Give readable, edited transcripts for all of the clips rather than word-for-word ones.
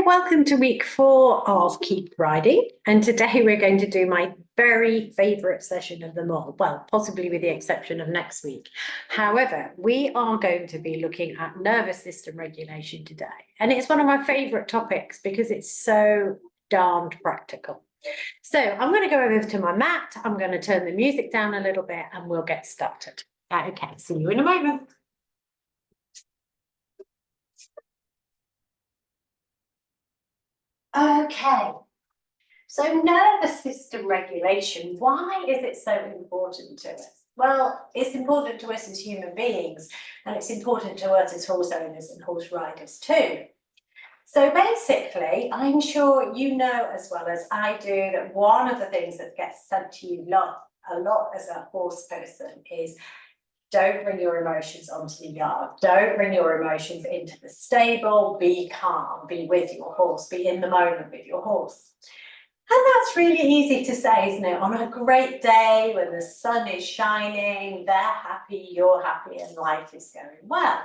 welcome to week 4 of Keep Riding. And today we're going to do my very favourite session of them all. Well, possibly with the exception of next week. However, we are going to be looking at nervous system regulation today. And it's one of my favourite topics because it's so darned practical. So I'm going to go over to my mat. I'm going to turn the music down a little bit and we'll get started. Okay, see you in a moment. Okay, so nervous system regulation, why is it so important to us? Well, it's important to us as human beings, and it's important to us as horse owners and horse riders too. So basically, I'm sure you know as well as I do that one of the things that gets said to you a lot as a horse person is don't bring your emotions onto the yard. Don't bring your emotions into the stable. Be calm, be with your horse, be in the moment with your horse. And that's really easy to say, isn't it? On a great day when the sun is shining, they're happy, you're happy, and life is going well.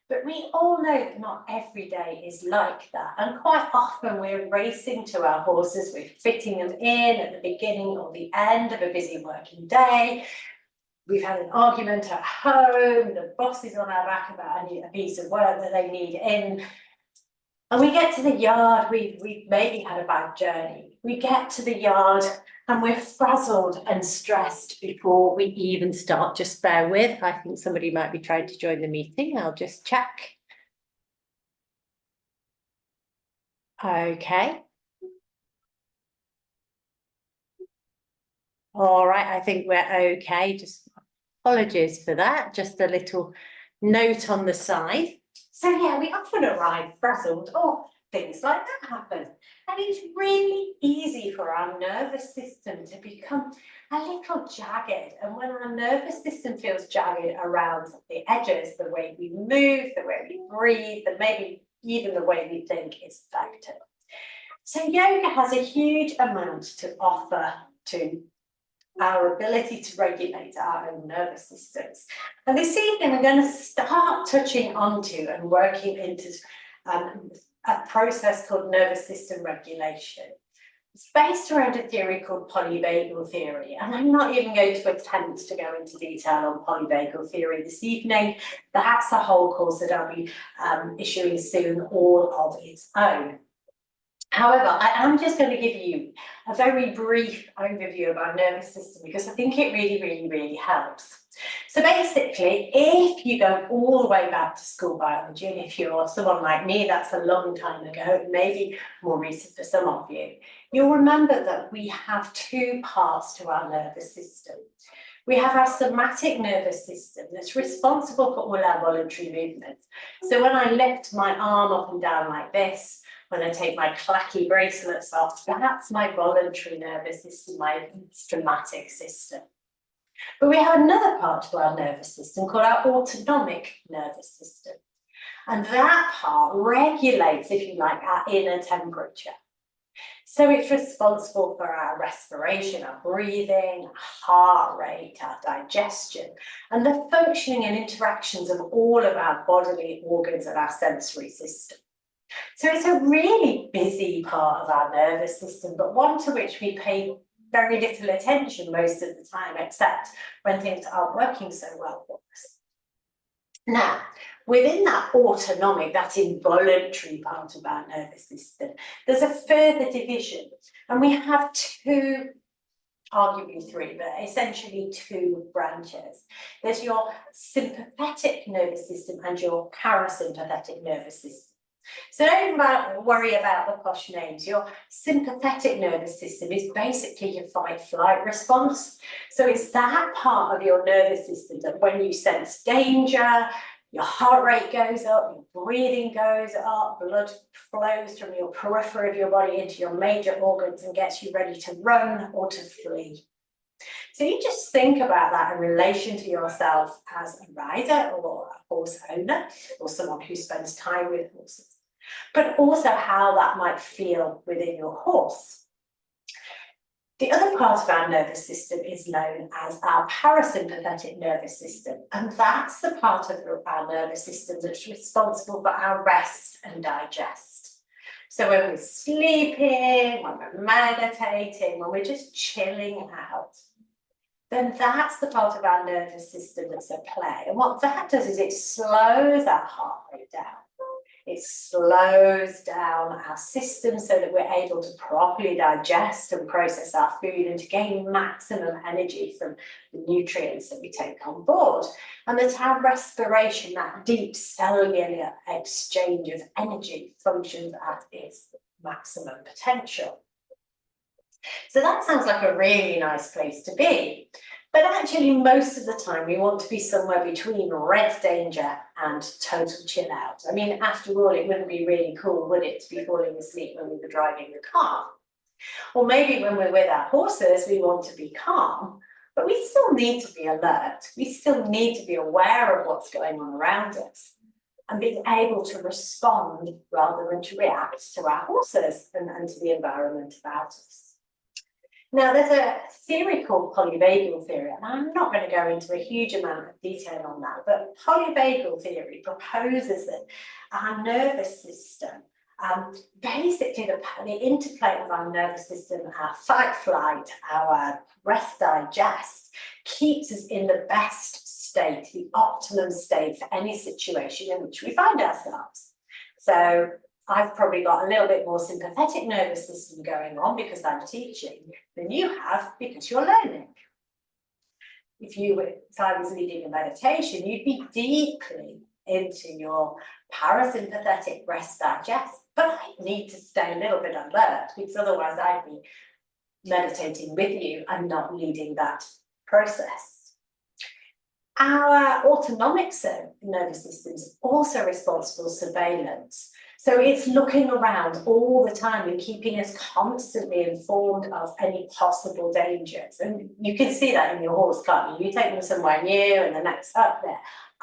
But we all know that not every day is like that. And quite often we're racing to our horses, we're fitting them in at the beginning or the end of a busy working day. We've had an argument at home, the boss is on our back about a piece of work that they need in. And we get to the yard, we've maybe had a bad journey. We get to the yard and we're frazzled and stressed before we even start. Just bear with, I think somebody might be trying to join the meeting. I'll just check. Okay. All right, I think we're okay. Just apologies for that. Just a little note on the side. So yeah, we often arrive frazzled or things like that happen. And it's really easy for our nervous system to become a little jagged. And when our nervous system feels jagged around the edges, the way we move, the way we breathe, and maybe even the way we think is affected. So yoga has a huge amount to offer to our ability to regulate our own nervous systems. And this evening, we're going to start touching onto and working into a process called nervous system regulation. It's based around a theory called polyvagal theory, and I'm not even going to attempt to go into detail on polyvagal theory this evening. That's a whole course that I'll be issuing soon, all of its own. However, I am just going to give you a very brief overview of our nervous system because I think it really helps. So basically, if you go all the way back to school biology, and if you're someone like me, that's a long time ago, maybe more recent for some of you, you'll remember that we have two parts to our nervous system. We have our somatic nervous system that's responsible for all our voluntary movements. So when I lift my arm up and down like this, when I take my clacky bracelets off, that's my voluntary nervous system, my somatic system. But we have another part to our nervous system called our autonomic nervous system. And that part regulates, if you like, our inner temperature. So it's responsible for our respiration, our breathing, our heart rate, our digestion, and the functioning and interactions of all of our bodily organs and our sensory system. So it's a really busy part of our nervous system, but one to which we pay very little attention most of the time, except when things aren't working so well for us. Now, within that autonomic, that involuntary part of our nervous system, there's a further division, and we have two, arguably three, but essentially two branches. There's your sympathetic nervous system and your parasympathetic nervous system. So don't worry about the posh names. Your sympathetic nervous system is basically your fight-flight response. So it's that part of your nervous system that when you sense danger, your heart rate goes up, your breathing goes up, blood flows from your periphery of your body into your major organs and gets you ready to run or to flee. So you just think about that in relation to yourself as a rider or a horse owner or someone who spends time with horses, but also how that might feel within your horse. The other part of our nervous system is known as our parasympathetic nervous system, and that's the part of our nervous system that's responsible for our rest and digest. So when we're sleeping, when we're meditating, when we're just chilling out, then that's the part of our nervous system that's at play. And what that does is it slows our heart rate down. It slows down our system so that we're able to properly digest and process our food and to gain maximum energy from the nutrients that we take on board. And that our respiration, that deep cellular exchange of energy, functions at its maximum potential. So that sounds like a really nice place to be. But actually, most of the time, we want to be somewhere between red danger and total chill out. I mean, after all, it wouldn't be really cool, would it, to be falling asleep when we were driving the car? Or maybe when we're with our horses, we want to be calm, but we still need to be alert. We still need to be aware of what's going on around us and being able to respond rather than to react to our horses and to the environment about us. Now, there's a theory called polyvagal theory, and I'm not going to go into a huge amount of detail on that, but polyvagal theory proposes that our nervous system, basically the interplay of our nervous system, our fight flight, our rest digest, keeps us in the best state, the optimum state for any situation in which we find ourselves. So I've probably got a little bit more sympathetic nervous system going on because I'm teaching than you have because you're learning. If I was leading a meditation, you'd be deeply into your parasympathetic rest digest, but I need to stay a little bit alert because otherwise I'd be meditating with you and not leading that process. Our autonomic nervous system is also responsible for surveillance. So it's looking around all the time and keeping us constantly informed of any possible dangers. And you can see that in your horse, can't you? You take them somewhere new and the next up, their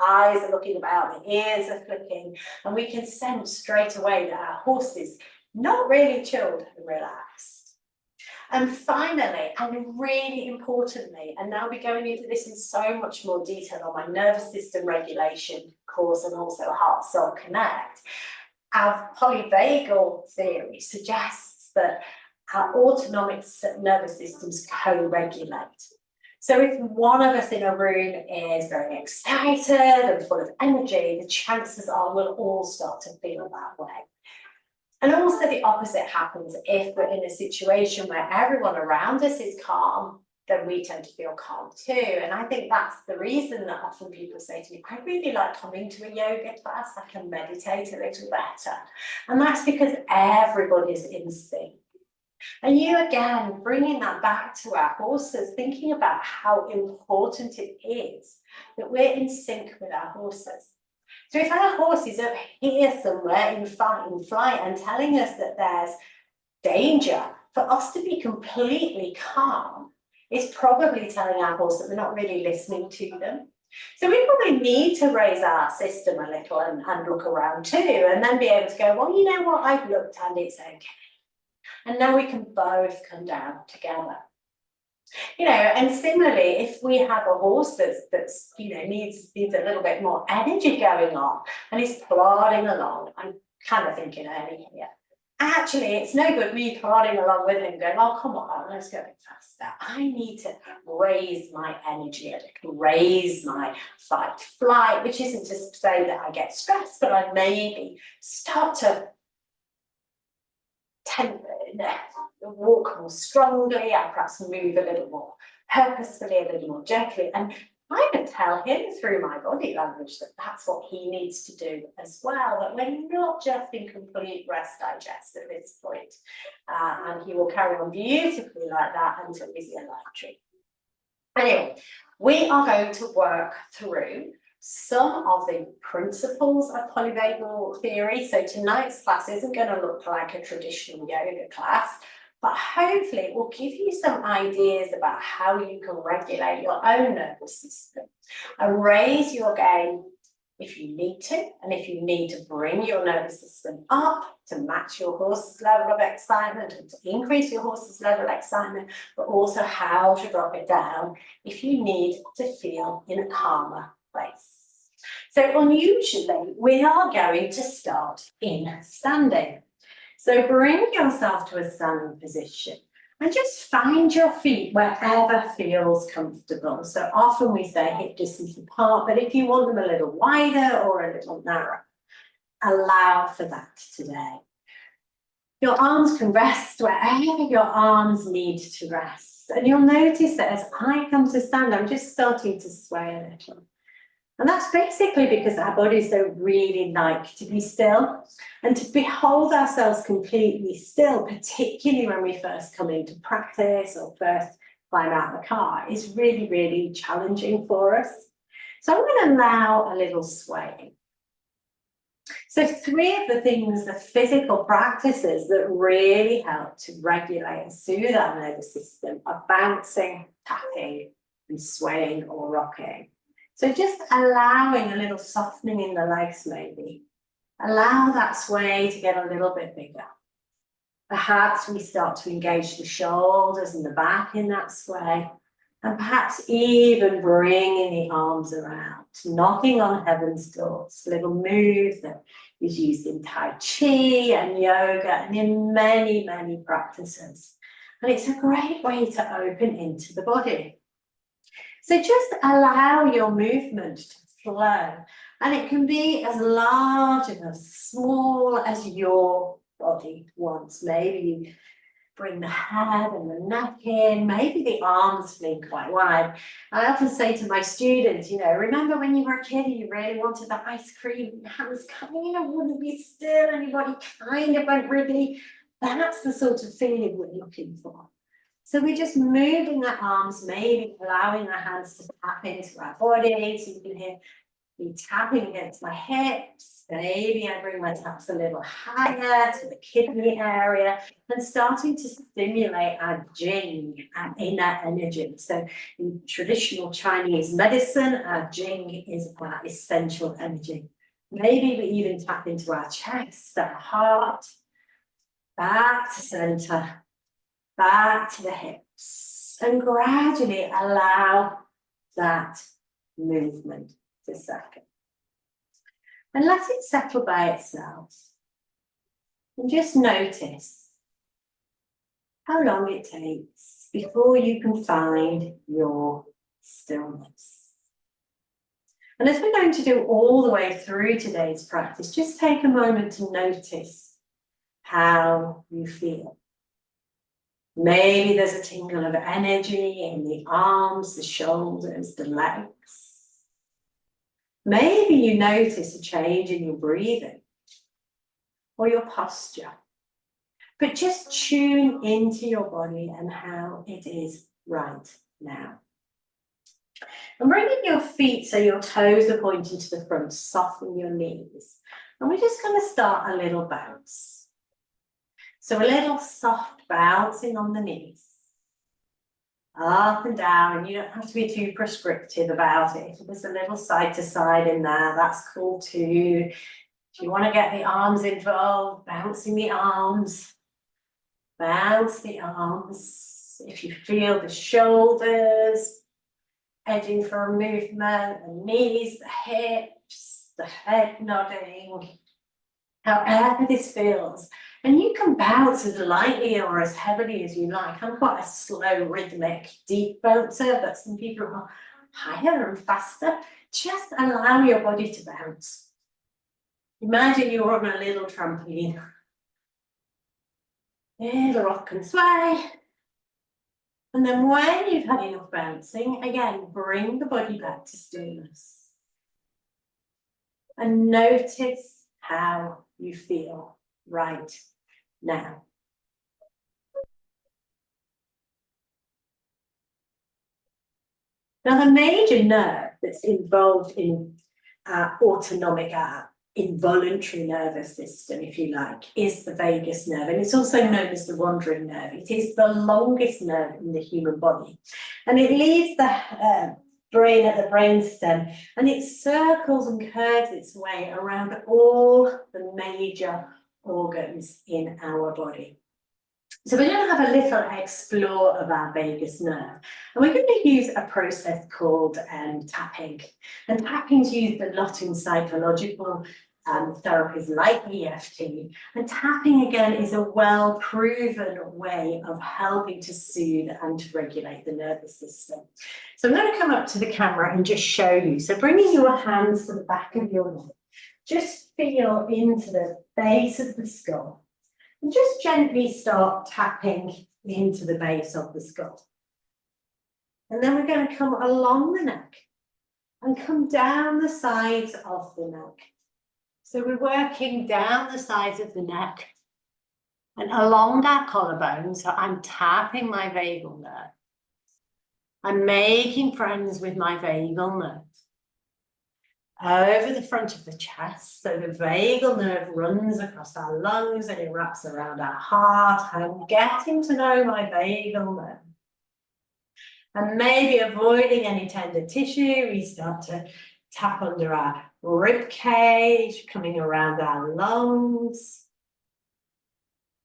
eyes are looking about, the ears are flicking, and we can sense straight away that our horse is not really chilled and relaxed. And finally, and really importantly, and now we're going into this in so much more detail on my nervous system regulation course and also Heart Soul Connect, our polyvagal theory suggests that our autonomic nervous systems co-regulate. So if one of us in a room is very excited and full of energy, the chances are we'll all start to feel that way. And also the opposite happens if we're in a situation where everyone around us is calm, then we tend to feel calm too. And I think that's the reason that often people say to me, I really like coming to a yoga class, I can meditate a little better. And that's because everybody's in sync. And you, again, bringing that back to our horses, thinking about how important it is that we're in sync with our horses. So if our horse is up here somewhere in fight and flight and telling us that there's danger, for us to be completely calm is probably telling our horse that we're not really listening to them. So we probably need to raise our system a little and look around too, and then be able to go, well, you know what, I've looked and it's okay. And now we can both come down together. You know, and similarly, if we have a horse that's needs a little bit more energy going on and is plodding along, I'm kind of thinking early here. Actually, it's no good me plodding along with him going, oh, come on, let's go a bit faster. I need to raise my energy a little, raise my fight flight, which isn't to say that I get stressed, but I maybe start to walk more strongly, I perhaps move a little more purposefully, a little more gently, and I can tell him through my body language that that's what he needs to do as well, that we're not just in complete rest digest at this point. And he will carry on beautifully like that until he's in electric. Anyway, we are going to work through some of the principles of polyvagal theory. So tonight's class isn't going to look like a traditional yoga class, but hopefully it will give you some ideas about how you can regulate your own nervous system and raise your game if you need to, and if you need to bring your nervous system up to match your horse's level of excitement and to increase your horse's level of excitement, but also how to drop it down if you need to feel in a calmer place. So unusually, we are going to start in standing. So bring yourself to a standing position and just find your feet wherever feels comfortable. So often we say hip distance apart, but if you want them a little wider or a little narrower, allow for that today. Your arms can rest wherever your arms need to rest. And you'll notice that as I come to stand, I'm just starting to sway a little. And that's basically because our bodies don't really like to be still. And to behold ourselves completely still, particularly when we first come into practice or first climb out of the car, is really, really challenging for us. So I'm going to allow a little swaying. So 3 of the things, the physical practices that really help to regulate and soothe our nervous system are bouncing, tapping, and swaying or rocking. So just allowing a little softening in the legs maybe. Allow that sway to get a little bit bigger. Perhaps we start to engage the shoulders and the back in that sway. And perhaps even bringing the arms around, knocking on heaven's doors, a little move that is used in Tai Chi and yoga and in many, many practices. And it's a great way to open into the body. So just allow your movement to flow. And it can be as large and as small as your body wants. Maybe you bring the head and the neck in, maybe the arms fling quite wide. I often say to my students, remember when you were a kid and you really wanted the ice cream, your hands kind of wouldn't be still and your body kind of went wriggly. That's the sort of feeling we're looking for. So we're just moving the arms, maybe allowing our hands to tap into our body. So you can hear me tapping against my hips. Maybe I bring my taps a little higher to the kidney area and starting to stimulate our Jing, our inner energy. So in traditional Chinese medicine, our Jing is our essential energy. Maybe we even tap into our chest, our heart, back to center, back to the hips, and gradually allow that movement to settle. And let it settle by itself. And just notice how long it takes before you can find your stillness. And as we're going to do all the way through today's practice, just take a moment to notice how you feel. Maybe there's a tingle of energy in the arms, the shoulders, the legs. Maybe you notice a change in your breathing or your posture. But just tune into your body and how it is right now. And bringing your feet so your toes are pointing to the front, soften your knees. And we're just going to start a little bounce. So a little soft bouncing on the knees. Up and down, and you don't have to be too prescriptive about it. If there's a little side to side in there, that's cool too. If you want to get the arms involved, bouncing the arms, bounce the arms. If you feel the shoulders edging for a movement, the knees, the hips, the head nodding, however this feels. And you can bounce as lightly or as heavily as you like. I'm quite a slow, rhythmic, deep bouncer, but some people are higher and faster. Just allow your body to bounce. Imagine you're on a little trampoline. Little rock and sway. And then when you've had enough bouncing, again, bring the body back to stillness. And notice how you feel right now. Now, the major nerve that's involved in our autonomic, our involuntary nervous system, if you like, is the vagus nerve. And it's also known as the wandering nerve. It is the longest nerve in the human body. And it leaves the brain at the brainstem, and it circles and curves its way around all the major organs in our body. So we're going to have a little explore of our vagus nerve, and we're going to use a process called tapping. And tapping's used a lot in psychological therapies like EFT, and tapping again is a well-proven way of helping to soothe and to regulate the nervous system. So I'm going to come up to the camera and just show you. So bringing your hands to the back of your neck, just feel into the base of the skull and just gently start tapping into the base of the skull. And then we're going to come along the neck and come down the sides of the neck. So we're working down the sides of the neck and along that collarbone. So I'm tapping my vagal nerve. I'm making friends with my vagal nerve. Over the front of the chest, so the vagal nerve runs across our lungs and it wraps around our heart. I'm getting to know my vagal nerve. And maybe avoiding any tender tissue, we start to tap under our rib cage, coming around our lungs.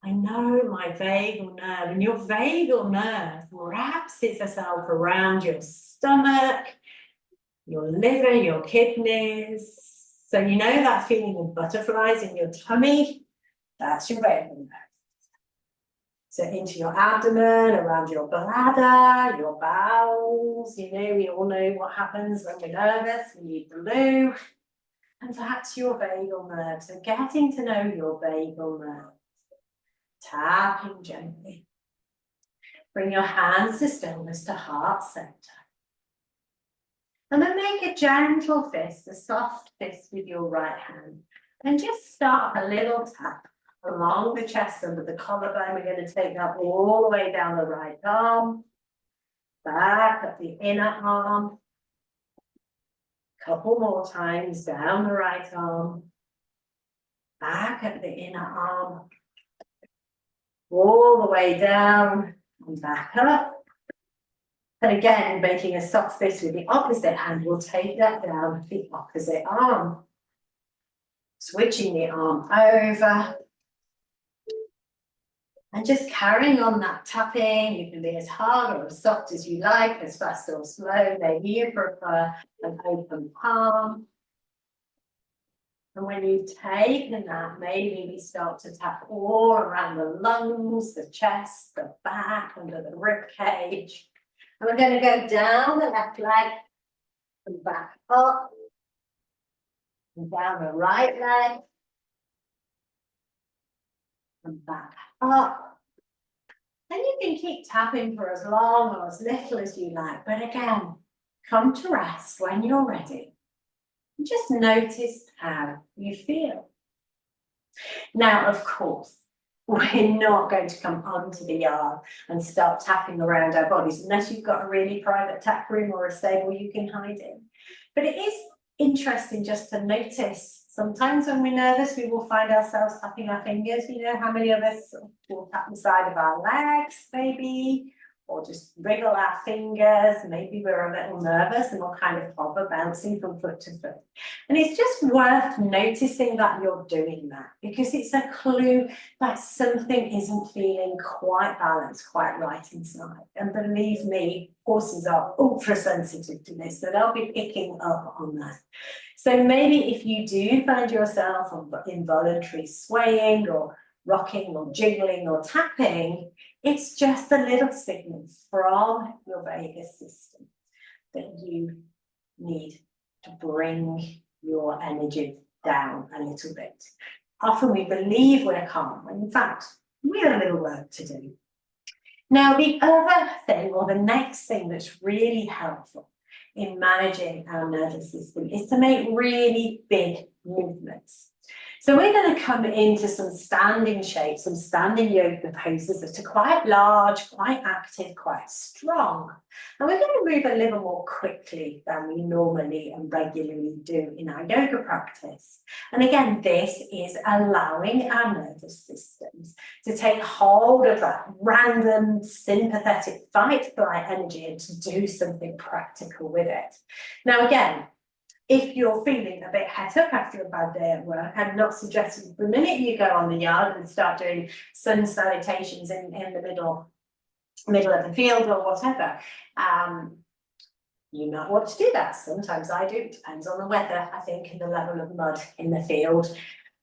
I know my vagal nerve, and your vagal nerve wraps itself around your stomach, your liver, your kidneys. So you know that feeling of butterflies in your tummy? That's your vagal nerve. So into your abdomen, around your bladder, your bowels. You know, we all know what happens when we're nervous, we need the loo. And that's your vagal nerve. So getting to know your vagal nerve. Tapping gently. Bring your hands to stillness to heart center. And then make a gentle fist, a soft fist with your right hand. And just start a little tap along the chest under the collarbone. We're going to take that all the way down the right arm, back up the inner arm. Couple more times down the right arm, back up the inner arm, all the way down and back up. And again, making a soft fist with the opposite hand, we'll take that down the opposite arm. Switching the arm over. And just carrying on that tapping. You can be as hard or as soft as you like, as fast or slow. Maybe you prefer an open palm. And when you've taken that, maybe we start to tap all around the lungs, the chest, the back, under the rib cage. And we're going to go down the left leg and back up. And down the right leg. And back up. And you can keep tapping for as long or as little as you like. But again, come to rest when you're ready. And just notice how you feel. Now, of course, we're not going to come onto the yard and start tapping around our bodies unless you've got a really private tap room or a stable you can hide in. But it is interesting just to notice. Sometimes when we're nervous, we will find ourselves tapping our fingers. You know, how many of us will tap the side of our legs, maybe, or just wriggle our fingers. Maybe we're a little nervous and we'll kind of hover, bouncing from foot to foot. And it's just worth noticing that you're doing that, because it's a clue that something isn't feeling quite balanced, quite right inside. And believe me, horses are ultra sensitive to this, so they'll be picking up on that. So maybe if you do find yourself involuntary swaying or rocking or jiggling or tapping, it's just a little signal from your vagus system that you need to bring your energy down a little bit. Often we believe we're calm, when in fact, we have a little work to do. Now, the other thing, or the next thing that's really helpful in managing our nervous system is to make really big movements. So we're going to come into some standing shapes, some standing yoga poses that are quite large, quite active, quite strong. And we're going to move a little more quickly than we normally and regularly do in our yoga practice. And again, this is allowing our nervous systems to take hold of that random sympathetic fight-flight energy and to do something practical with it. Now, again, if you're feeling a bit het up after a bad day at work, I'm not suggesting the minute you go on the yard and start doing sun salutations in the middle of the field or whatever. You might want to do that. Sometimes I do. It depends on the weather, I think, and the level of mud in the field.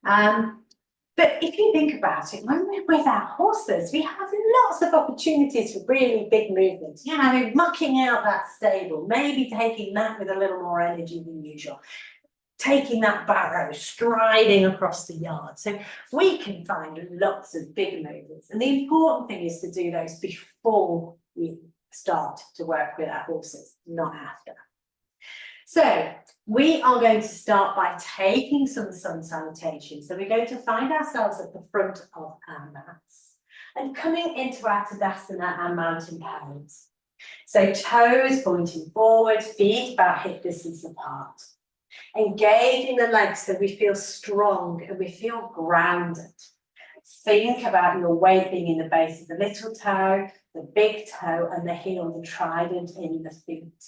But if you think about it, when we're with our horses, we have lots of opportunities for really big movements. You know, mucking out that stable, maybe taking that with a little more energy than usual, taking that barrow, striding across the yard. So we can find lots of big movements. And the important thing is to do those before we start to work with our horses, not after. So we are going to start by taking some sun salutation. So we're going to find ourselves at the front of our mats and coming into our Tadasana, our mountain pose. So toes pointing forward, feet about hip distance apart. Engaging the legs so we feel strong and we feel grounded. Think about your weight being in the base of the little toe, the big toe, and the heel, the trident in the feet.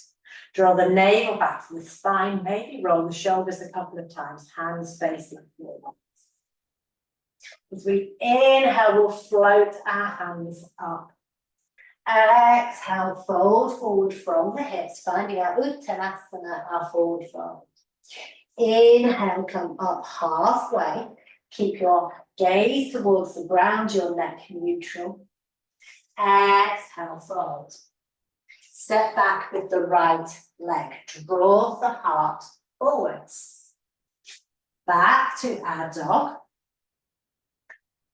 Draw the navel back from the spine, maybe roll the shoulders a couple of times, hands facing forwards. As we inhale, we'll float our hands up. Exhale, fold forward from the hips, finding our Uttanasana, our forward fold. Inhale, come up halfway. Keep your gaze towards the ground, your neck neutral. Exhale, fold. Step back with the right leg. Draw the heart forwards. Back to our dog.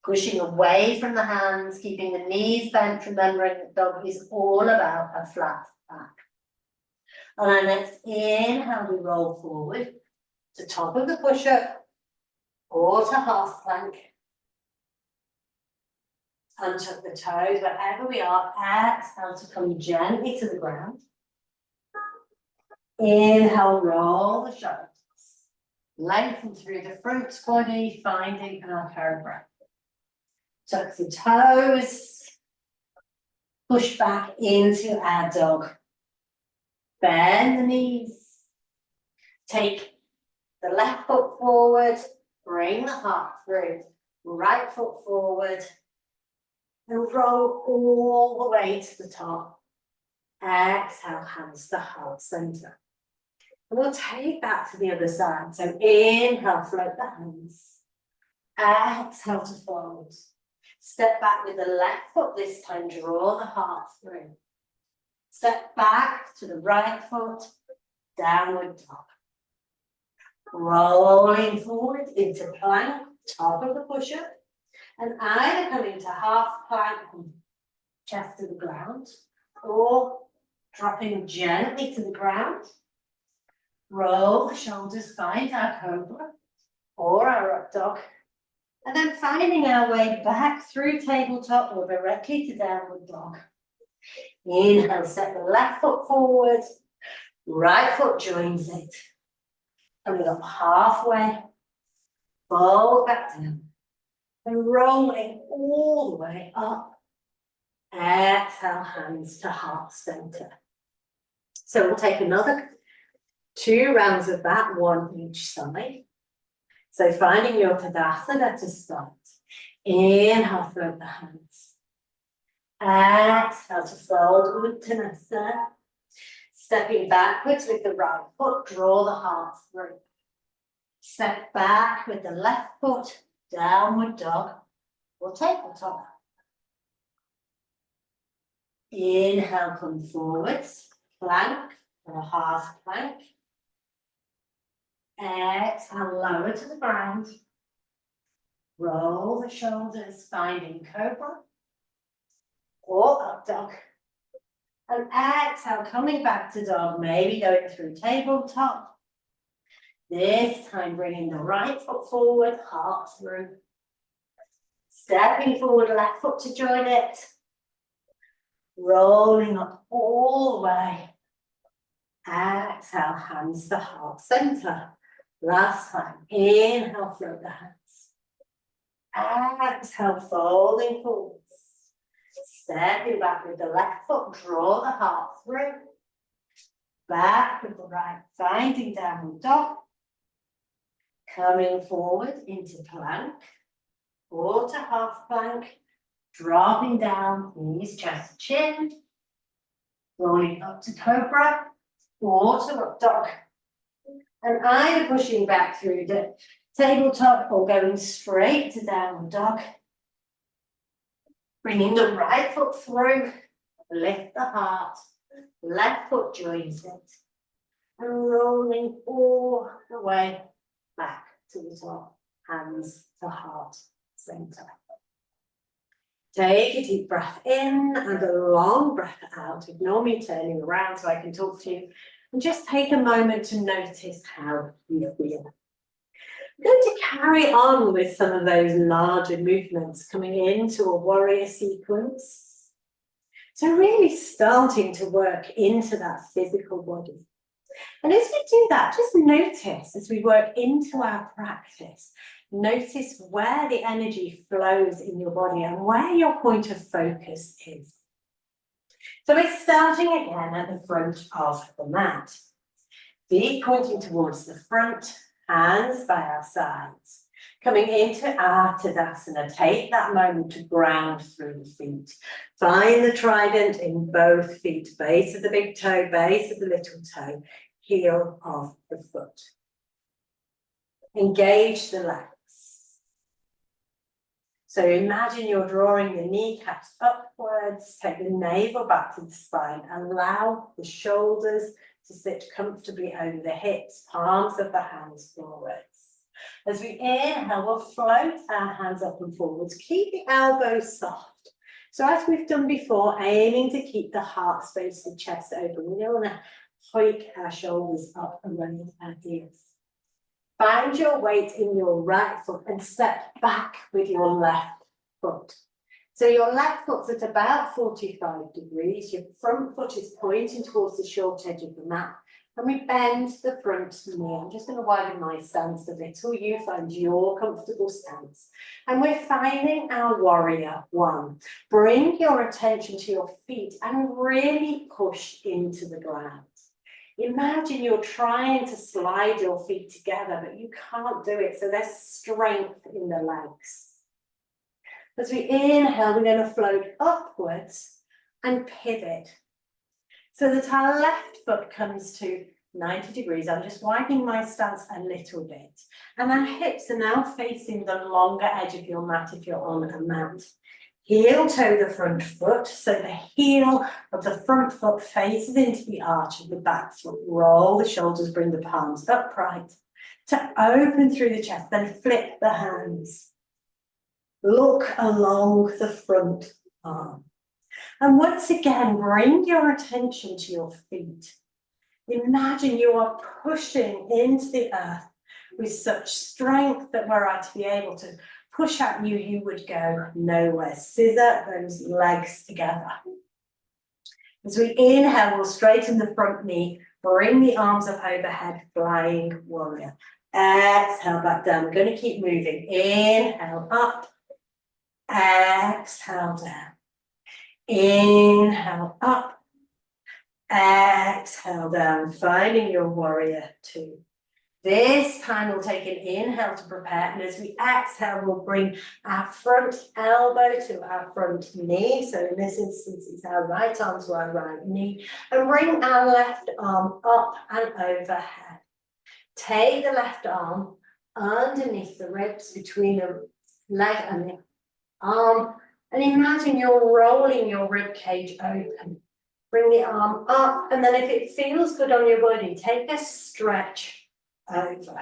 Pushing away from the hands, keeping the knees bent, remembering that dog is all about a flat back. On our next inhale, we roll forward to top of the push-up or to half plank. Untuck the toes, wherever we are. Exhale to come gently to the ground. Inhale, roll the shoulders. Lengthen through the front body, finding our cobra. Tuck the toes. Push back into our dog. Bend the knees. Take the left foot forward. Bring the heart through. Right foot forward. And roll all the way to the top. Exhale, hands to heart center. And we'll take that to the other side. So inhale, float the hands. Exhale to fold. Step back with the left foot this time, draw the heart through. Step back to the right foot, downward dog. Rolling forward into plank, top of the push-up. And either coming to half plank, chest to the ground, or dropping gently to the ground. Roll the shoulders, find our cobra or our up dog. And then finding our way back through tabletop or directly to downward dog. Inhale, step the left foot forward, right foot joins it. Coming up halfway, fold back down. And rolling all the way up. Exhale, hands to heart center. So we'll take another 2 rounds of that, one each side. So finding your Tadasana to start. Inhale, float the hands. Exhale to fold Uttanasana. Stepping backwards with the right foot, draw the heart through. Step back with the left foot, downward dog or tabletop. Inhale, come forwards, plank or half plank. Exhale, lower to the ground. Roll the shoulders, finding cobra or up dog. And exhale, coming back to dog, maybe going through tabletop. This time bringing the right foot forward, heart through. Stepping forward, left foot to join it. Rolling up all the way. Exhale, hands to heart center. Last time, inhale, float the hands. Exhale, folding forwards. Stepping back with the left foot, draw the heart through. Back with the right, finding downward dog. Coming forward into plank or to half plank. Dropping down, knees, chest, chin. Rolling up to cobra. Water up dog. And either pushing back through the tabletop or going straight to downward dog. Bringing the right foot through, lift the heart, left foot joins it, and rolling all the way back to the top, hands to heart center. Take a deep breath in and a long breath out. Ignore me turning around so I can talk to you. And just take a moment to notice how you feel. I'm going to carry on with some of those larger movements coming into a warrior sequence. So really starting to work into that physical body. And as we do that, just notice as we work into our practice, notice where the energy flows in your body and where your point of focus is. So we're starting again at the front of the mat. Feet pointing towards the front, hands by our sides. Coming into Tadasana, take that moment to ground through the feet. Find the trident in both feet, base of the big toe, base of the little toe, heel of the foot. Engage the legs. So imagine you're drawing the kneecaps upwards, take the navel back to the spine, allow the shoulders to sit comfortably over the hips, palms of the hands forwards. As we inhale, we'll float our hands up and forwards, keep the elbows soft. So as we've done before, aiming to keep the heart space, the chest open. We don't want to hike our shoulders up around our ears. Find your weight in your right foot and step back with your left foot. So your left foot's at about 45 degrees. Your front foot is pointing towards the short edge of the mat. And we bend the front knee. I'm just going to widen my stance a little. You find your comfortable stance. And we're finding our warrior one. Bring your attention to your feet and really push into the ground. Imagine you're trying to slide your feet together, but you can't do it. So there's strength in the legs. As we inhale, we're going to float upwards and pivot. So that our left foot comes to 90 degrees. I'm just widening my stance a little bit. And our hips are now facing the longer edge of your mat if you're on a mat. Heel toe the front foot, so the heel of the front foot faces into the arch of the back foot. Roll the shoulders, bring the palms upright to open through the chest, then flip the hands. Look along the front arm. And once again, bring your attention to your feet. Imagine you are pushing into the earth with such strength that were I to be able to push at you, you would go nowhere. Scissor those legs together. As we inhale, we'll straighten the front knee, bring the arms up overhead, flying warrior. Exhale back down. We're going to keep moving. Inhale up. Exhale down. Inhale up. Exhale down. Finding your warrior two. This time we'll take an inhale to prepare, and as we exhale, we'll bring our front elbow to our front knee. So in this instance, it's our right arm to our right knee, and bring our left arm up and overhead. Take the left arm underneath the ribs between the leg and the arm, and imagine you're rolling your rib cage open. Bring the arm up, and then if it feels good on your body, take a stretch over.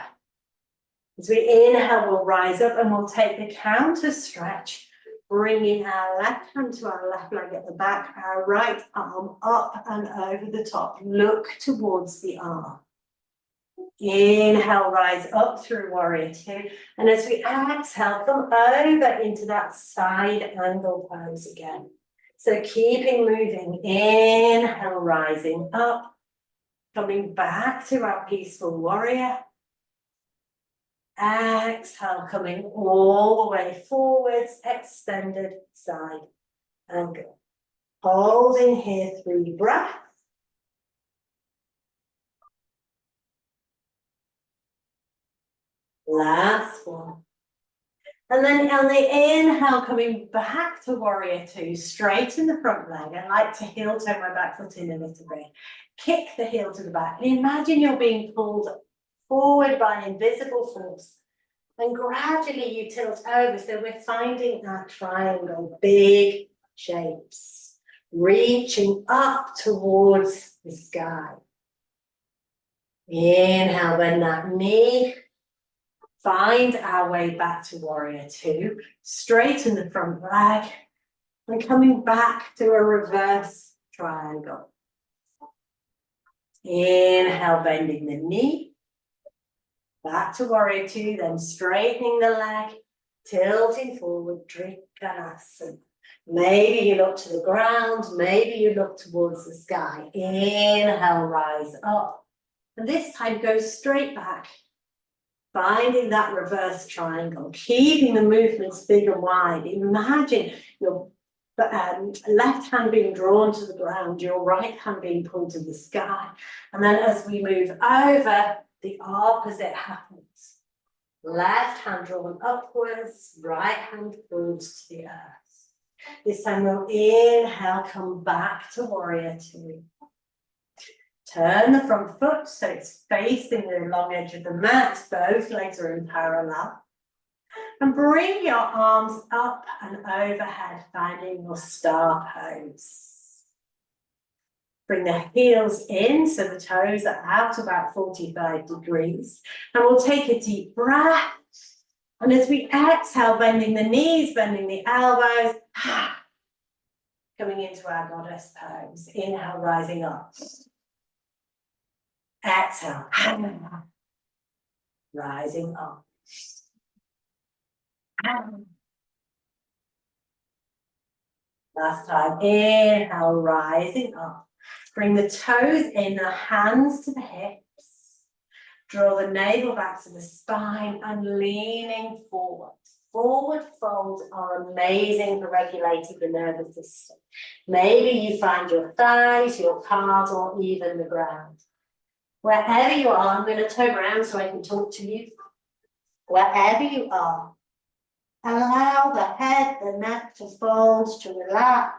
As we inhale, we'll rise up and we'll take the counter stretch, bringing our left hand to our left leg at the back, our right arm up and over the top. Look towards the arm. Inhale, rise up through warrior two. And as we exhale, come over into that side angle pose again. So keeping moving. Inhale, rising up. Coming back to our peaceful warrior. Exhale, coming all the way forwards, extended side angle. Holding here 3 breaths. Last one. And then on the inhale, coming back to warrior two, straighten the front leg. I like to heel toe my back foot in a little bit. Kick the heel to the back. And imagine you're being pulled forward by an invisible force. And gradually you tilt over. So we're finding that triangle, big shapes, reaching up towards the sky. Inhale, bend that knee. Find our way back to warrior two. Straighten the front leg. And coming back to a reverse triangle. Inhale, bending the knee. Back to warrior two, then straightening the leg, tilting forward, Trikonasana. Maybe you look to the ground, maybe you look towards the sky. Inhale, rise up. And this time go straight back, finding that reverse triangle, keeping the movements big and wide. Imagine your left hand being drawn to the ground, your right hand being pulled to the sky. And then as we move over, the opposite happens. Left hand drawn upwards, right hand pulled to the earth. This time we'll inhale, come back to warrior two. Turn the front foot so it's facing the long edge of the mat. Both legs are in parallel. And bring your arms up and overhead, finding your star pose. Bring the heels in so the toes are out about 45 degrees. And we'll take a deep breath. And as we exhale, bending the knees, bending the elbows, coming into our goddess pose. Inhale, rising up. Exhale, rising up. Last time, inhale, rising up. Bring the toes in, the hands to the hips. Draw the navel back to the spine and leaning forward. Forward folds are amazing for regulating the nervous system. Maybe you find your thighs, your calves, or even the ground. Wherever you are, I'm going to turn around so I can talk to you. Wherever you are, allow the head, the neck to fold, to relax.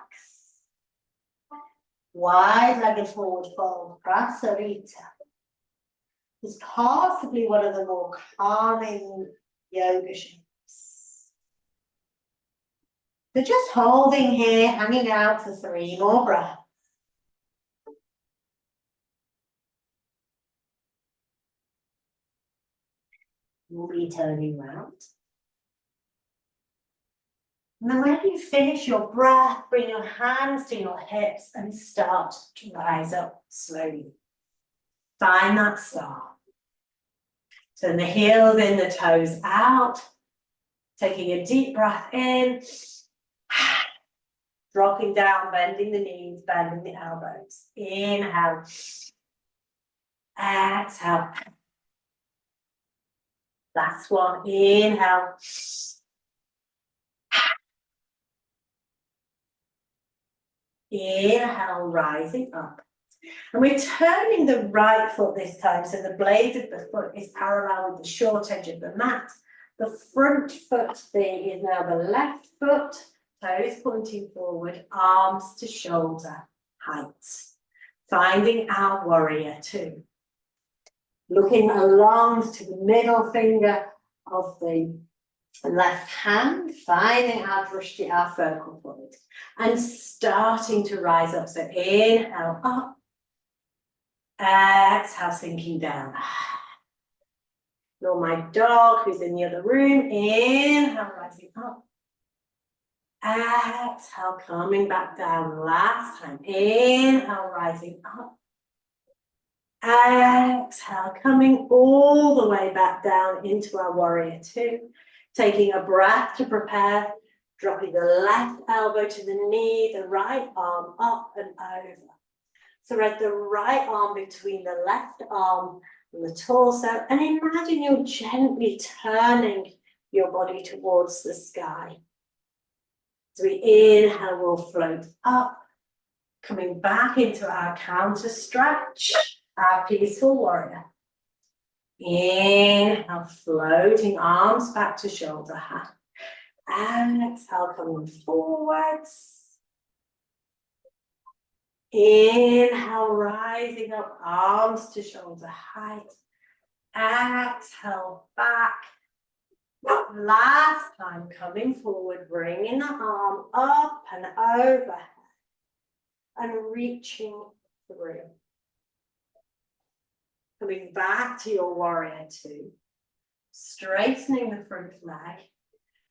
Wide-legged forward fold, Prasarita. It's possibly one of the more calming yoga shapes. So just holding here, hanging out for 3 more breaths. We'll be turning round. And then when you finish your breath, bring your hands to your hips and start to rise up slowly. Find that star. Turn the heels in, the toes out. Taking a deep breath in. Dropping down, bending the knees, bending the elbows. Inhale. Exhale. Last one. Inhale. Inhale, rising up. And we're turning the right foot this time, so the blade of the foot is parallel with the short edge of the mat. The front foot there is now the left foot, toes pointing forward, arms to shoulder height. Finding our warrior two. Looking along to the middle finger of the left hand, finding our drishti, our focal point, and starting to rise up. So inhale up, exhale, sinking down. You're my dog who's in the other room. Inhale, rising up. Exhale, coming back down. Last time. Inhale, rising up. Exhale, coming all the way back down into our warrior two. Taking a breath to prepare, dropping the left elbow to the knee, the right arm up and over. Thread the right arm between the left arm and the torso, and imagine you're gently turning your body towards the sky. As we inhale, we'll float up, coming back into our counter stretch, our peaceful warrior. Inhale, floating arms back to shoulder height. Exhale, coming forwards. Inhale, rising up, arms to shoulder height. Exhale, back. Last time, coming forward, bringing the arm up and overhead and reaching through. Coming back to your warrior two. Straightening the front leg.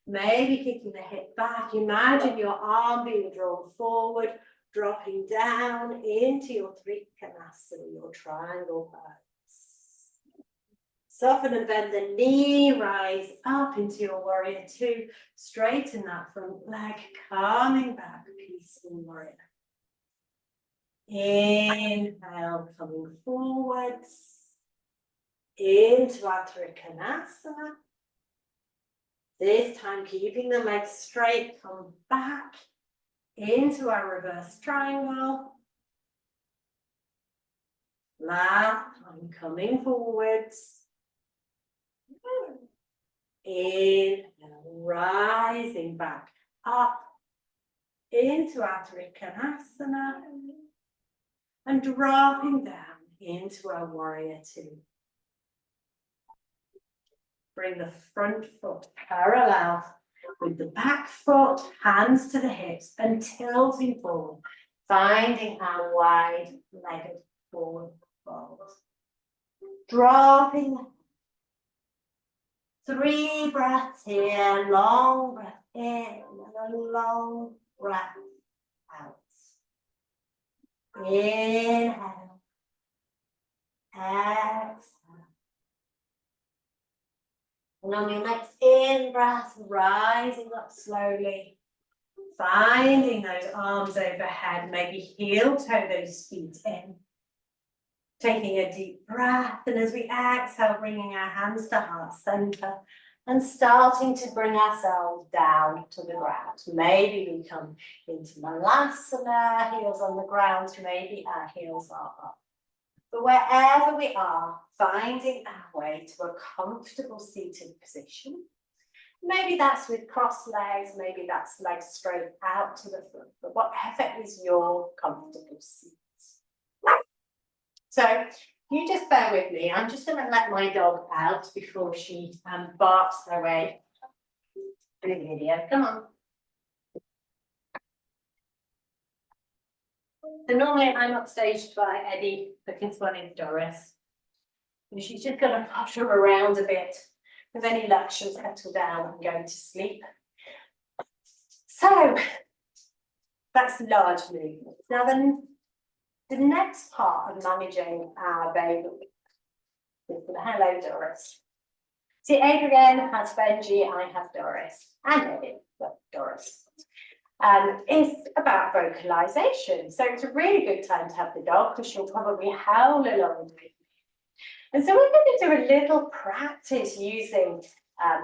Maybe kicking the hip back. Imagine your arm being drawn forward, dropping down into your Trikonasana, your triangle pose. Soften and bend the knee, rise up into your warrior two. Straighten that front leg, coming back, peaceful warrior. Inhale, coming forwards. Into our Trikonasana. This time, keeping the legs straight, come back into our reverse triangle. Last time, coming forwards. Inhale, rising back up into our Trikonasana and dropping down into our warrior two. Bring the front foot parallel with the back foot, hands to the hips and tilting forward, finding our wide-legged forward fold. Dropping. 3 breaths here, long breath in and a long breath out. Inhale. Exhale. And on your next in-breath, rising up slowly, finding those arms overhead, maybe heel-toe those feet in. Taking a deep breath, and as we exhale, bringing our hands to heart center and starting to bring ourselves down to the ground. Maybe we come into Malasana, heels on the ground, maybe our heels are up. But wherever we are, finding our way to a comfortable seated position. Maybe that's with crossed legs, maybe that's legs straight out to the front, but whatever is your comfortable seat. So you just bear with me. I'm just going to let my dog out before she barks her way in the video. Come on. So normally I'm upstaged by Eddie, the kids one is Doris. And she's just going to potter around a bit. With any luck, she'll settle down and go to sleep. So that's large movements. Now then, the next part of managing our baby is hello, Doris. See, Adrienne has Benji, I have Doris, and Eddie, but Doris. Is about vocalization. So it's a really good time to have the dog because she'll probably howl along with me. And so we're going to do a little practice using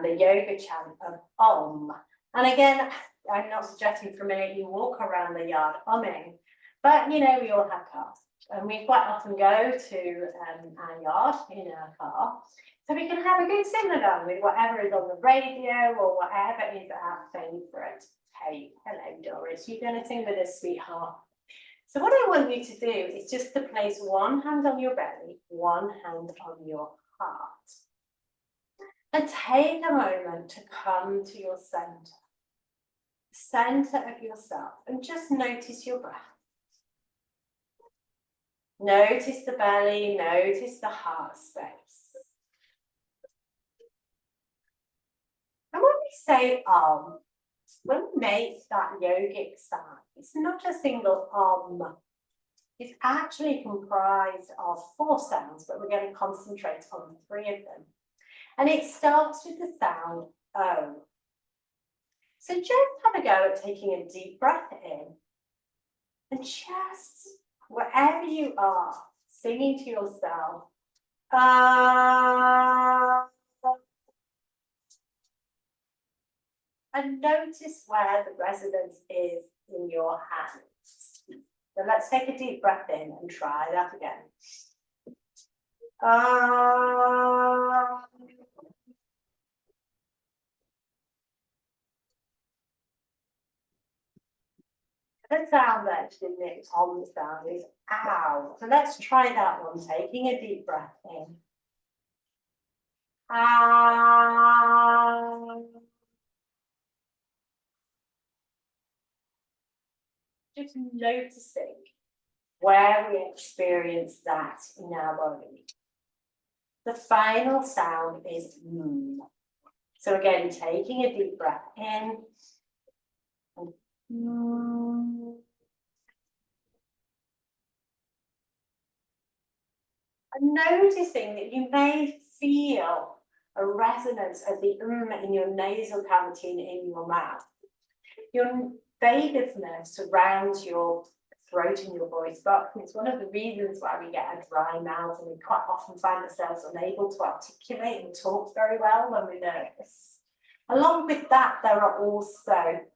the yoga chant of Om. And again, I'm not suggesting for a minute you walk around the yard umming, but you know, we all have cars. And we quite often go to our yard in our car. So we can have a good sing along with whatever is on the radio or whatever is our favourite. Hey, hello Doris, you're going to sing with us, sweetheart. So what I want you to do is just to place one hand on your belly, one hand on your heart. And take a moment to come to your center of yourself, and just notice your breath. Notice the belly, notice the heart space. And when we say when we make that yogic sound, it's not a single it's actually comprised of 4 sounds, but we're going to concentrate on 3 of them. And it starts with the sound O. So just have a go at taking a deep breath in, and just wherever you are, singing to yourself, and notice where the resonance is in your hands. So let's take a deep breath in and try that again. The sound actually mix on the sound is ow. So let's try that one, taking a deep breath in. Ow. Just noticing where we experience that in our body. The final sound is mm. So again, taking a deep breath in. And, mm. And noticing that you may feel a resonance of the in your nasal cavity and in your mouth. Your vagus nerve surrounds your throat and your voice box. It's one of the reasons why we get a dry mouth and we quite often find ourselves unable to articulate and talk very well when we're nervous. Along with that, there are also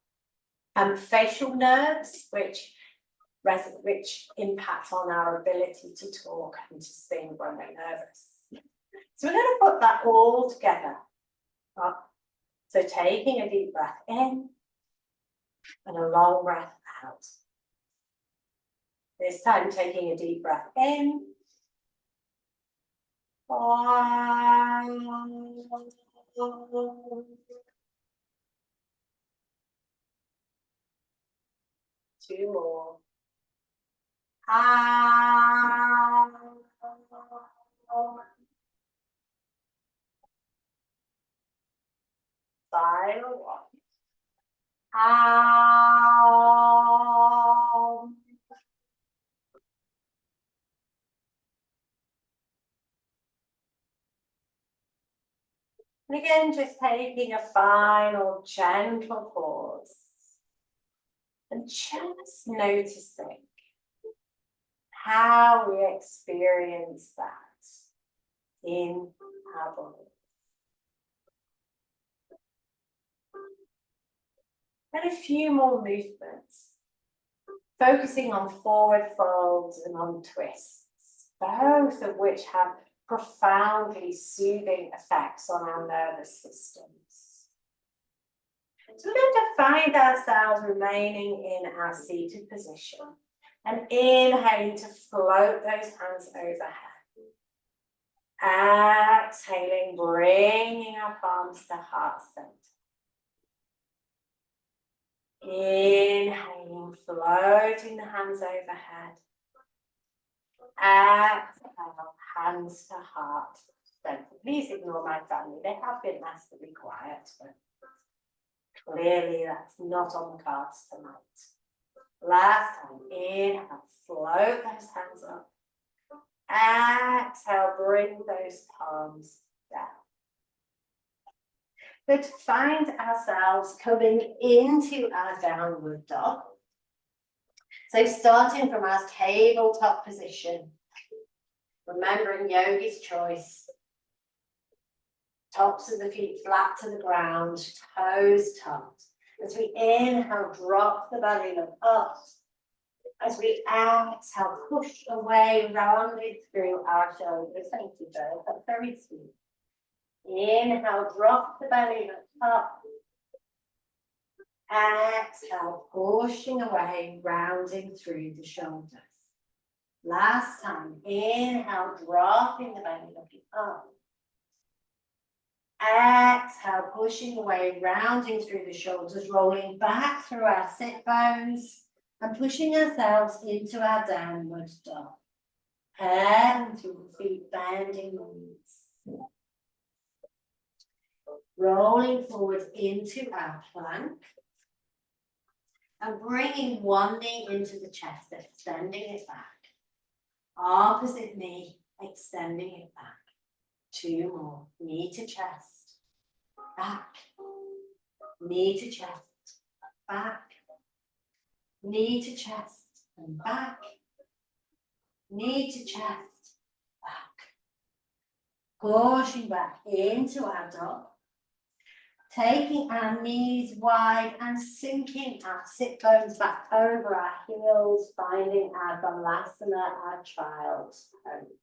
facial nerves, which impact on our ability to talk and to sing when we're nervous. So we're going to put that all together. So taking a deep breath in and a long breath out. This time taking a deep breath in. 2 more. Final one. And again, just taking a final gentle pause. And just noticing how we experience that in our body. And a few more movements, focusing on forward folds and on twists, both of which have profoundly soothing effects on our nervous systems. So we're going to find ourselves remaining in our seated position and inhaling to float those hands overhead. Exhaling, bringing our palms to heart center. Inhaling, floating the hands overhead. Exhale, hands to heart center. Please ignore my family. They have been asked to be quiet, but clearly that's not on the cards tonight. Last time, inhale, float those hands up. Exhale, bring those palms down. But to find ourselves coming into our downward dog. So starting from our tabletop position, remembering yogi's choice, tops of the feet flat to the ground, toes tucked. As we inhale, drop the belly look up. As we exhale, push away, rounding through our shoulders. Thank you, Joe. That's very sweet. Inhale, drop the belly up. Exhale, pushing away, rounding through the shoulders. Last time, inhale, dropping the belly looking up. Exhale, pushing away, rounding through the shoulders, rolling back through our sit bones and pushing ourselves into our downward dog. And through the feet, bending the knees. Rolling forward into our plank. And bringing one knee into the chest, extending it back. Opposite knee, extending it back. 2 more. Knee to chest, back. Knee to chest, back. Knee to chest and back. Knee to chest, back. Pushing back into our dog. Taking our knees wide and sinking our sit bones back over our heels, finding our balasana, our child's pose.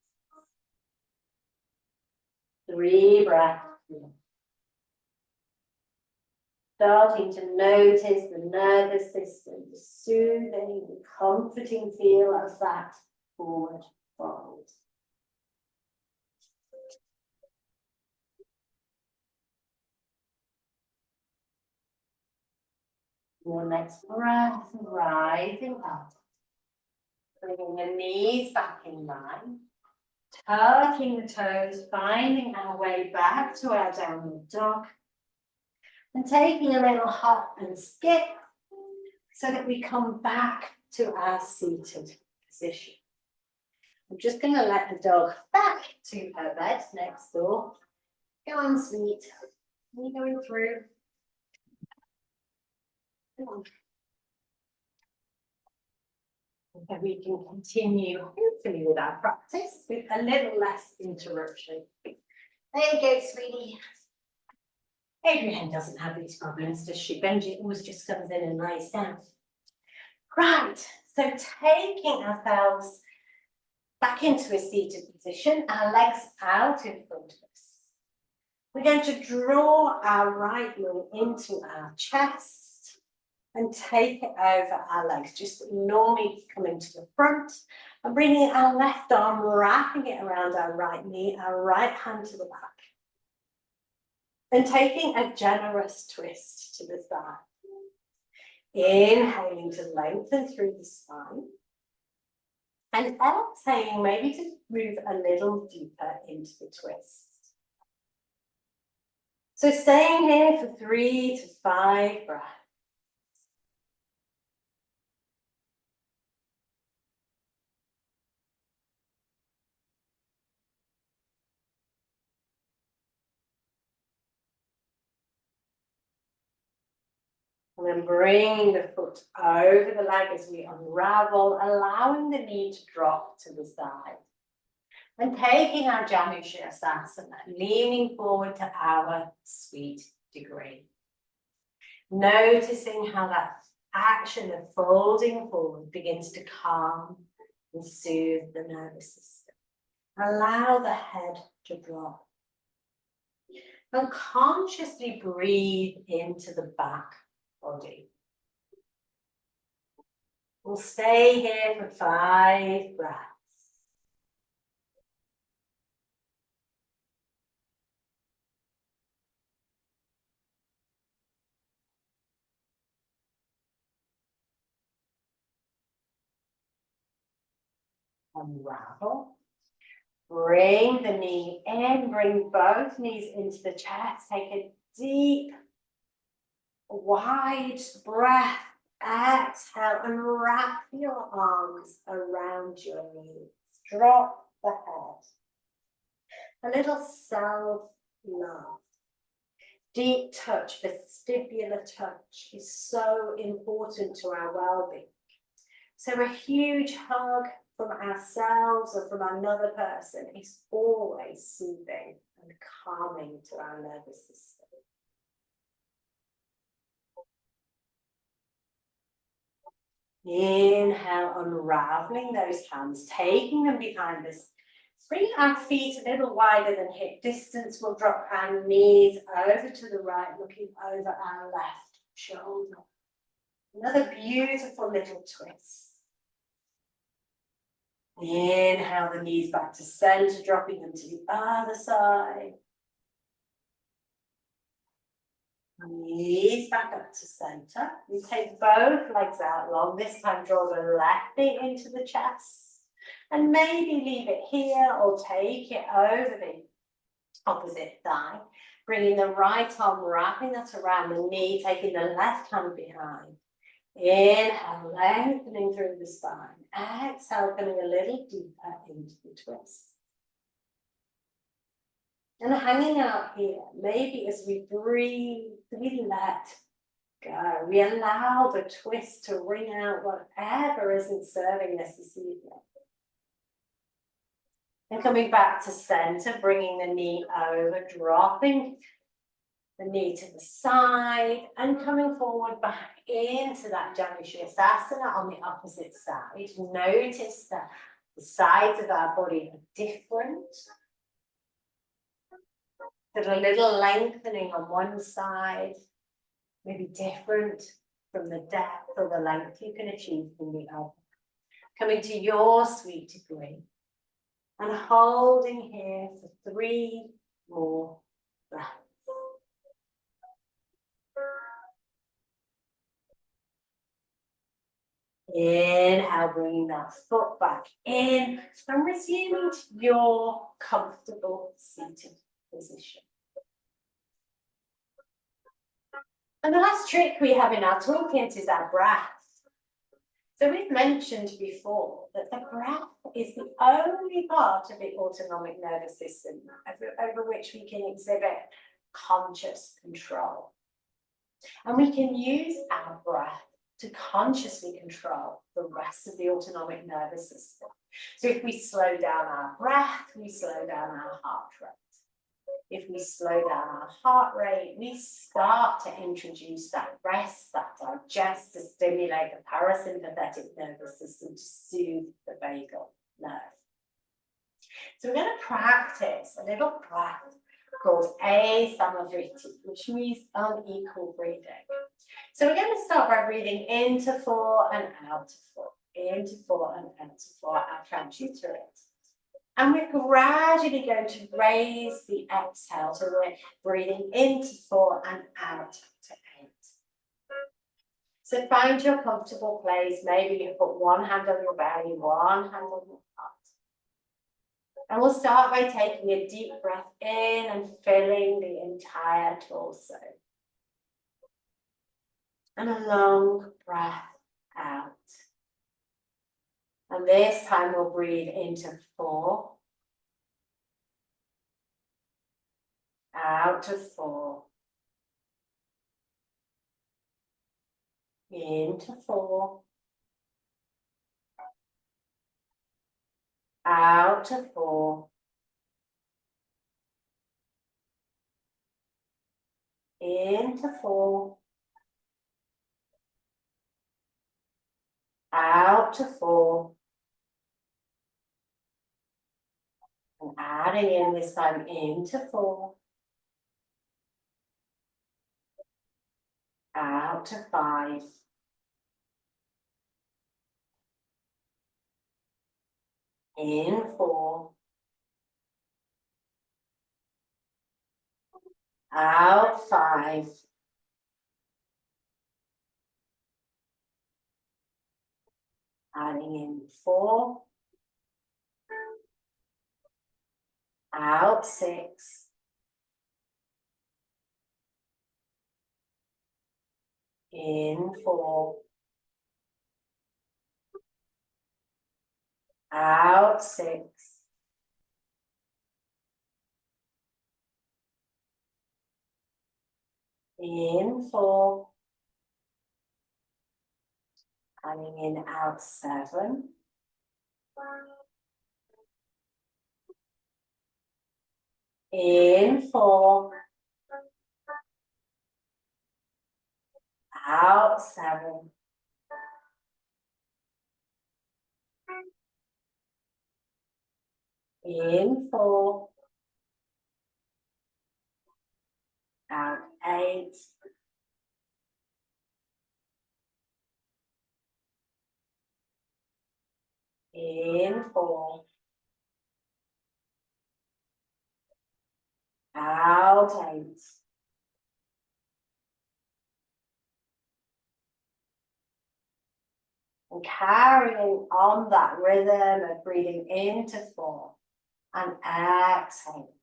3 breaths. starting to notice the nervous system, the soothing and comforting feel of that forward fold. Your next breath, rising up, bringing the knees back in line, tucking the toes, finding our way back to our downward dog, and taking a little hop and skip so that we come back to our seated position. I'm just going to let the dog back to her bed next door. Go on, sweet. Are you going through? Come on. And we can continue, hopefully, with our practice with a little less interruption. There you go, sweetie. Adrienne doesn't have these problems, does she? Benji always just comes in and lies down. Right, so taking ourselves back into a seated position, our legs out in front of us. We're going to draw our right knee into our chest and take it over our legs. Just normally coming to the front and bringing our left arm, wrapping it around our right knee, our right hand to the back. And taking a generous twist to the side. Inhaling to lengthen through the spine. And exhaling maybe to move a little deeper into the twist. So staying here for 3 to 5 breaths. And then bringing the foot over the leg as we unravel, allowing the knee to drop to the side. And taking our Janu Sirsasana, leaning forward to our sweet degree. Noticing how that action of folding forward begins to calm and soothe the nervous system. Allow the head to drop. And consciously breathe into the back body. We'll stay here for 5 breaths. Unravel. Bring the knee in, bring both knees into the chest. Take a deep, wide breath. Exhale and wrap your arms around your knees. Drop the head. A little self-love. Deep touch, vestibular touch is so important to our well-being. So a huge hug from ourselves or from another person is always soothing and calming to our nervous system. Inhale, unraveling those hands, taking them behind us. Bring our feet a little wider than hip distance. We'll drop our knees over to the right, looking over our left shoulder. Another beautiful little twist. Inhale the knees back to center, dropping them to the other side. Knees back up to center. We take both legs out long. This time draw the left knee into the chest. And maybe leave it here or take it over the opposite thigh. Bringing the right arm, wrapping that around the knee, taking the left hand behind. Inhale, lengthening through the spine. Exhale, coming a little deeper into the twist. And hanging out here, maybe as we breathe, we let go. We allow the twist to ring out whatever isn't serving us this evening. And coming back to center, bringing the knee over, dropping the knee to the side, and coming forward back into that Janu Sirsasana on the opposite side. Notice that the sides of our body are different. There's a little lengthening on one side, maybe different from the depth or the length you can achieve from the other. Coming to your sweet degree and holding here for 3 more breaths. Inhale, bringing that foot back in and resuming to your comfortable seated position. And the last trick we have in our toolkit is our breath. So we've mentioned before that the breath is the only part of the autonomic nervous system over which we can exhibit conscious control. And we can use our breath to consciously control the rest of the autonomic nervous system. So if we slow down our breath, we slow down our heart rate. If we slow down our heart rate, we start to introduce that rest, that digest, to stimulate the parasympathetic nervous system to soothe the vagal nerve. So we're going to practice a little breath called asamavritti, which means unequal breathing. So we're going to start by breathing into 4 and out to 4, into 4 and out to 4. I'll count you through it. And we're gradually going to raise the exhale, so we're breathing into 4 and out to 8. So find your comfortable place. Maybe you put one hand on your belly, one hand on your heart. And we'll start by taking a deep breath in and filling the entire torso. And a long breath out. And this time we'll breathe into 4. Out to 4. Into 4. Out to 4. Into 4. Out to 4. And adding in this time into 4. Out to 5. In 4. Out 5. Adding in 4. Out 6. In 4. Out 6. In 4. Coming in out 7. In 4. Out 7. In 4. Out 8. In 4. Out 8. And carrying on that rhythm of breathing into 4 and exhale.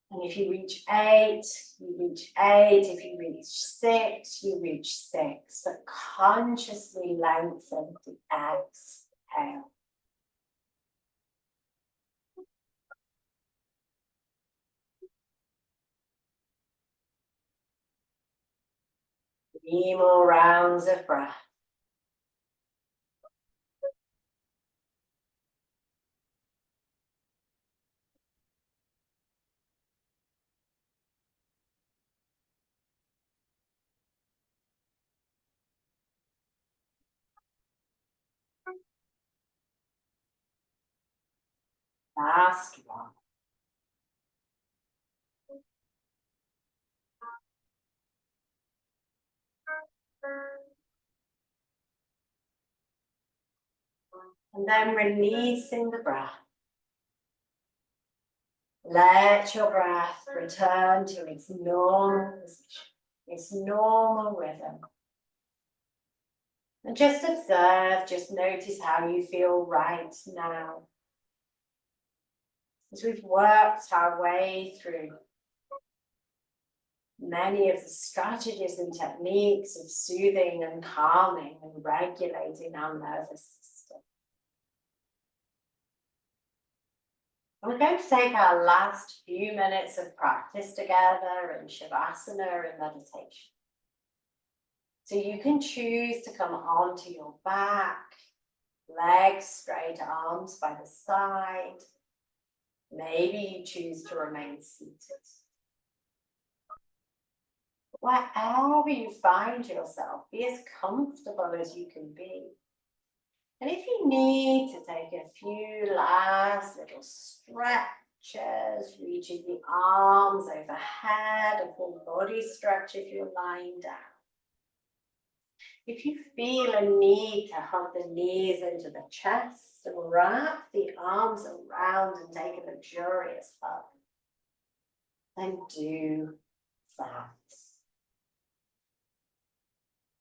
And if you reach 8, you reach 8. If you reach 6, you reach 6. But consciously lengthen the exhale. Three more rounds of breath. Last one. And then releasing the breath. Let your breath return to its normal position, its normal rhythm. And just observe, just notice how you feel right now. As we've worked our way through many of the strategies and techniques of soothing and calming and regulating our nervous system. We're going to take our last few minutes of practice together in Shavasana and meditation. So you can choose to come onto your back, legs straight, arms by the side. Maybe you choose to remain seated. Wherever you find yourself, be as comfortable as you can be. And if you need to take a few last little stretches, reaching the arms overhead, a full body stretch if you're lying down. If you feel a need to hug the knees into the chest and wrap the arms around and take a luxurious hug, then do that.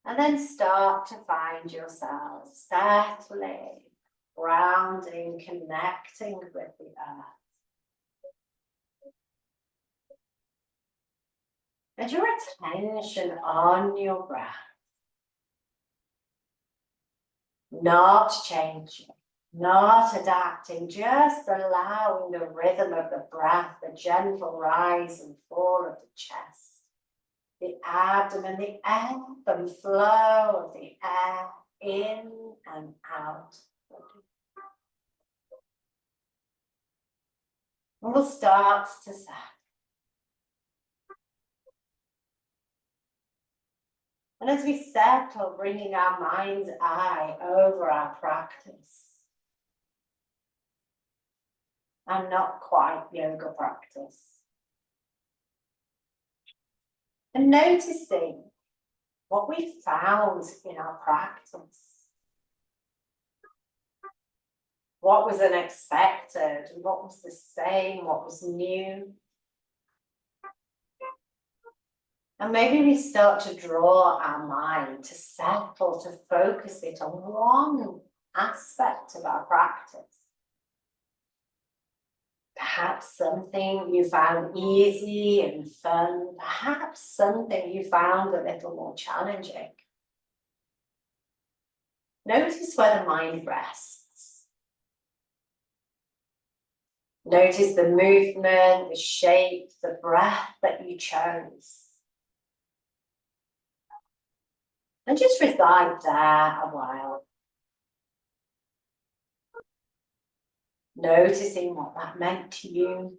And then start to find yourself settling, grounding, connecting with the earth. And your attention on your breath. Not changing, not adapting, just allowing the rhythm of the breath, the gentle rise and fall of the chest, the abdomen, the ebb and flow of the air in and out. And we'll start to settle. And as we settle, bringing our mind's eye over our practice, and not quite yoga practice, and noticing what we found in our practice, what was unexpected, what was the same, what was new. And maybe we start to draw our mind to settle, to focus it on one aspect of our practice. Perhaps something you found easy and fun, perhaps something you found a little more challenging. Notice where the mind rests. Notice the movement, the shape, the breath that you chose. And just reside there a while. Noticing what that meant to you.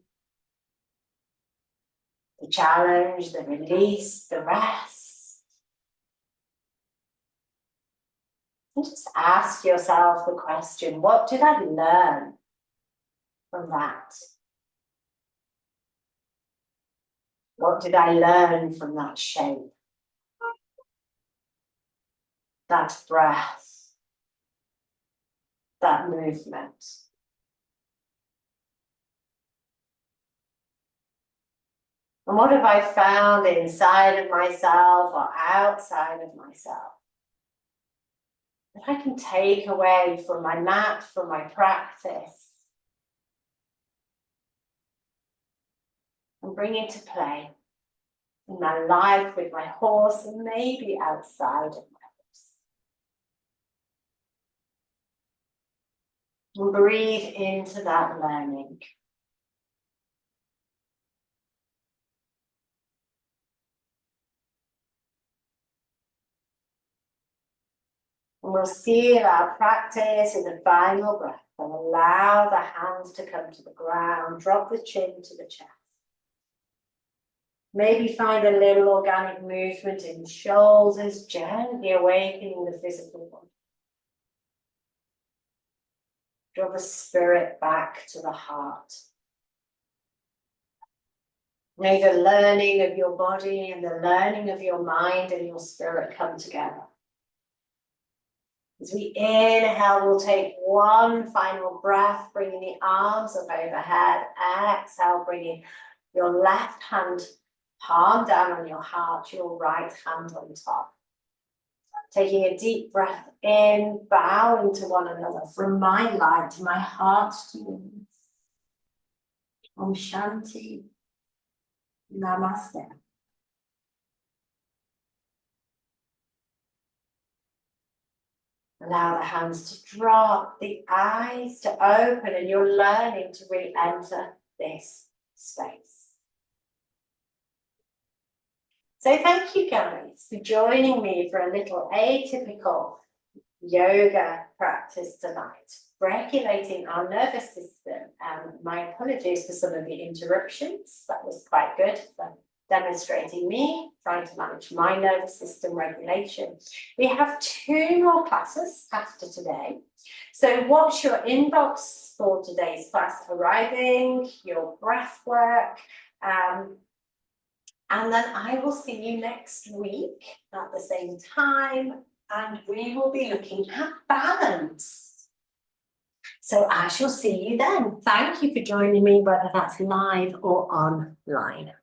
The challenge, the release, the rest. And just ask yourself the question, what did I learn from that? What did I learn from that shape? That breath, that movement. And what have I found inside of myself or outside of myself that I can take away from my mat, from my practice, and bring into play in my life with my horse and maybe outside of my horse. And breathe into that learning. And we'll seal our practice in the final breath and allow the hands to come to the ground, drop the chin to the chest. Maybe find a little organic movement in the shoulders, gently awakening the physical body. Draw the spirit back to the heart. May the learning of your body and the learning of your mind and your spirit come together. As we inhale, we'll take one final breath, bringing the arms up overhead. Exhale, bringing your left hand palm down on your heart, your right hand on top. Taking a deep breath in, bow into one another. From my light to my heart to yours. Om Shanti. Namaste. Allow the hands to drop, the eyes to open, and you're learning to re-enter this space. So thank you guys for joining me for a little atypical yoga practice tonight, regulating our nervous system. My apologies for some of the interruptions. That was quite good for demonstrating me trying to manage my nervous system regulation. We have 2 more classes after today. So watch your inbox for today's class arriving, your breath work, and then I will see you next week at the same time, and we will be looking at balance. So I shall see you then. Thank you for joining me, whether that's live or online.